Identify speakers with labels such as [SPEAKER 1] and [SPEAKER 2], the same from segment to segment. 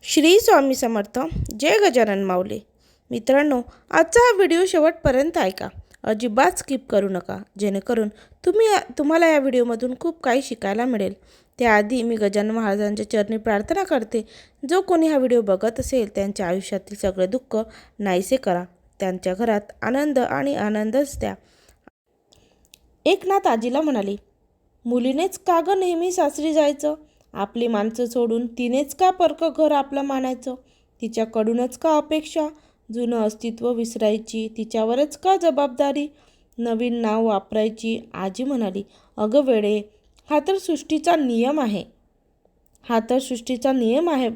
[SPEAKER 1] श्री स्वामी समर्थ. जय गजानन माऊली. मित्रांनो, आजचा हा व्हिडिओ शेवटपर्यंत ऐका, अजिबात स्किप करू नका, जेणेकरून तुम्हाला या व्हिडिओमधून खूप काही शिकायला मिळेल. त्याआधी मी गजानन महाराजांच्या चरणी प्रार्थना करते, जो कोणी हा व्हिडिओ बघत असेल त्यांच्या आयुष्यातील सगळे दुःख नाहीसे करा, त्यांच्या घरात आनंद आणि आनंदच द्या. एक नात आजीला म्हणाली, मुलीनेच का ग नेहमी सासरी जायचं? आपली माणसं सोडून तिनेच का परकं घर आपलं मानायचं? तिच्याकडूनच का अपेक्षा? जुनं अस्तित्व विसरायची? तिच्यावरच का जबाबदारी? नवीन नाव वापरायची? आजी म्हणाली, अगं वेडे, हा तर सृष्टीचा नियम आहे.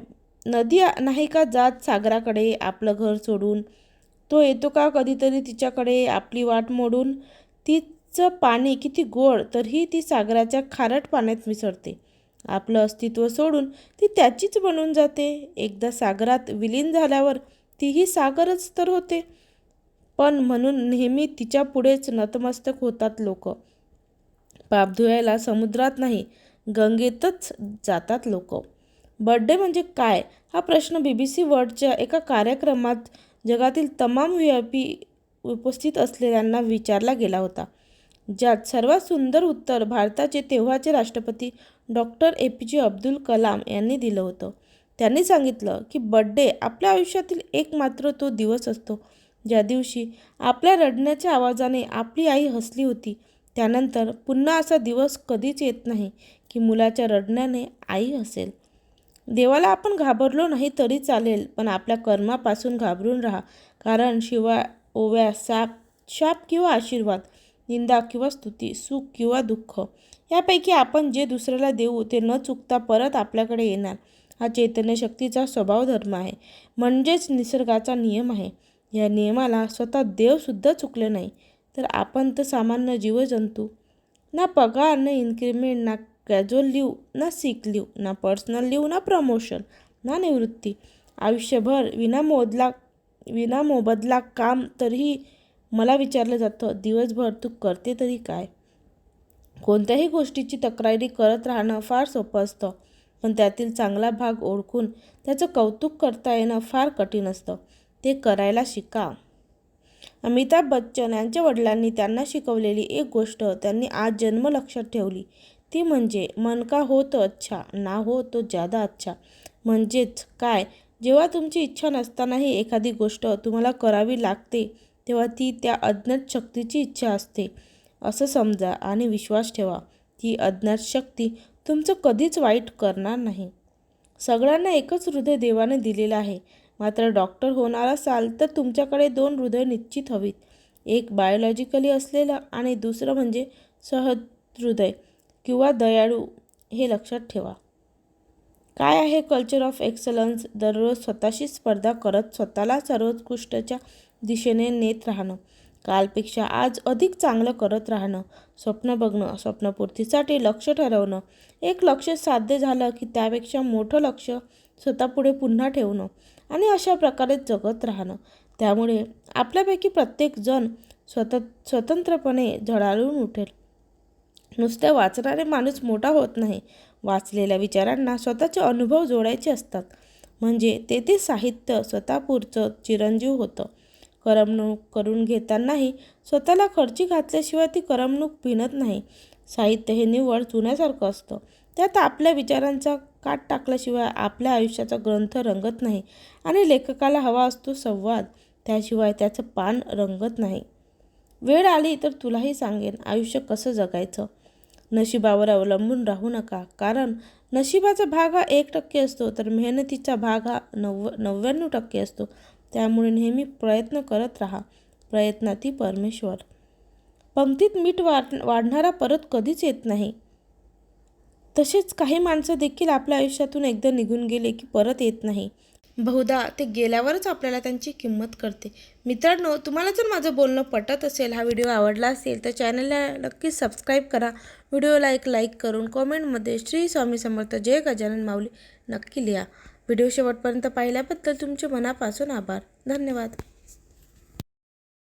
[SPEAKER 1] नदी नाही का जात सागराकडे आपलं घर सोडून? तो येतो का कधीतरी तिच्याकडे आपली वाट मोडून? तिचं पाणी किती गोड तरीही ती सागराच्या खारट पाण्यात मिसळते. आपलं अस्तित्व सोडून ती त्याचीच बनून जाते. एकदा सागरात विलीन झाल्यावर तीही सागरच तर होते. पण म्हणून नेहमी तिच्या पुढेच नतमस्तक होतात लोक. पाप धुवायला समुद्रात नाही, गंगेतच जातात लोक. बर्थडे म्हणजे काय, हा प्रश्न BBC वर्ल्डच्या एका कार्यक्रमात जगातील तमाम VIP उपस्थित असलेल्यांना विचारला गेला होता, ज्यात सर्वात सुंदर उत्तर भारताचे तेव्हाचे राष्ट्रपती डॉक्टर APJ अब्दुल कलाम यांनी दिलं होतं. त्यांनी सांगितलं की बर्थडे आपल्या आयुष्यातील एकमात्र तो दिवस असतो ज्या दिवशी आपल्या रडण्याच्या आवाजाने आपली आई हसली होती. त्यानंतर पुन्हा असा दिवस कधीच येत नाही की मुलाच्या रडण्याने आई हसेल. देवाला आपण घाबरलो नाही तरी चालेल, पण आपल्या कर्मापासून घाबरून राहा, कारण शिवाय ओव्या, शाप किंवा आशीर्वाद, निंदा किंवा स्तुती, सुख किंवा दुःख, यापैकी आपण जे दुसऱ्याला देऊ ते न चुकता परत आपल्याकडे येणार. हा चैतन्य शक्तीचा स्वभाव धर्म आहे, म्हणजेच निसर्गाचा नियम आहे. या नियमाला स्वतः देवसुद्धा चुकले नाही तर आपण तर सामान्य जीवजंतू. ना पगार, ना इन्क्रिमेंट, ना कॅज्युअल लीव, ना सिक लीव, ना पर्सनल लीव, ना प्रमोशन, ना निवृत्ती. आयुष्यभर विनामोबदला काम. तरीही मला विचारलं जातं, दिवसभर तू करते तरी काय? कोणत्याही गोष्टीची तक्रारी करत राहणं फार सोपं असतं, पण त्यातील चांगला भाग ओळखून त्याचं कौतुक करता येणं फार कठीण असतं. ते करायला शिका. अमिताभ बच्चन यांच्या वडिलांनी त्यांना शिकवलेली एक गोष्ट त्यांनी आज जन्म लक्षात ठेवली, ती म्हणजे मन का हो तो अच्छा, ना हो तो ज़्यादा अच्छा. म्हणजेच काय, जेव्हा तुमची इच्छा नसतानाही एखादी गोष्ट तुम्हाला करावी लागते तेव्हा ती त्या अज्ञात शक्तीची इच्छा असते असं समजा आणि विश्वास ठेवा. ती अज्ञात शक्ती तुमचं कधीच वाईट करणार नाही. सगळ्यांना एकच हृदय देवाने दिलेलं आहे, मात्र डॉक्टर होणार असाल तर तुमच्याकडे 2 हृदय निश्चित हवीत. एक बायोलॉजिकली असलेलं आणि दुसरं म्हणजे सहृदय किंवा दयाळू. हे लक्षात ठेवा. काय आहे कल्चर ऑफ एक्सलन्स? दररोज स्वतःशी स्पर्धा करत स्वतःला सर्वोत्कृष्टच्या दिशेने नेत राहणं. कालपेक्षा आज अधिक चांगलं करत राहणं. स्वप्न बघणं, स्वप्नपूर्तीसाठी लक्ष ठरवणं. एक लक्ष साध्य झालं की त्यापेक्षा मोठं लक्ष स्वतःपुढे पुन्हा ठेवणं आणि अशा प्रकारे जगत राहणं. त्यामुळे आपल्यापैकी प्रत्येकजण स्वतंत्रपणे झळाळून उठेल. नुसत्या वाचणारे माणूस मोठा होत नाही. वाचलेल्या विचारांना स्वतःचे अनुभव जोडायचे असतात, म्हणजे ते साहित्य स्वतःपुरचं चिरंजीव होतं. करमणूक करून घेतानाही स्वतःला खर्ची घातल्याशिवाय ती करमणूक भिनत नाही. साहित्य हे निव्वळ चुन्यासारखं असतं, त्यात आपल्या विचारांचा काट टाकल्याशिवाय आपल्या आयुष्याचा ग्रंथ रंगत नाही. आणि लेखकाला हवा असतो संवाद, त्याशिवाय त्याचं पान रंगत नाही. वेळ आली तर तुलाही सांगेन आयुष्य कसं जगायचं. नशिबावर अवलंबून राहू नका, कारण नशिबाचा भाग हा 1% असतो तर मेहनतीचा भाग हा 99% असतो. त्यामुळे नेहमी प्रयत्न करत राहा. प्रयत्नाती परमेश्वर. पंक्तीत मीठ वाढणारा परत कधीच येत नाही. तसेच काही माणसं देखील आपल्या आयुष्यातून एकदा निघून गेले की परत येत नाही. बहुधा ते गेल्यावरच आपल्याला त्यांची किंमत कळते. मित्रांनो, तुम्हाला जर माझं बोलणं पटत असेल, हा व्हिडिओ आवडला असेल तर चॅनलला नक्कीच सबस्क्राईब करा. व्हिडिओला एक लाईक करून कॉमेंटमध्ये श्री स्वामी समर्थ जय गजानन माऊली नक्की लिहा. व्हिडिओ शेवटपर्यंत पाहिल्याबद्दल तुमचे मनापासून आभार. धन्यवाद.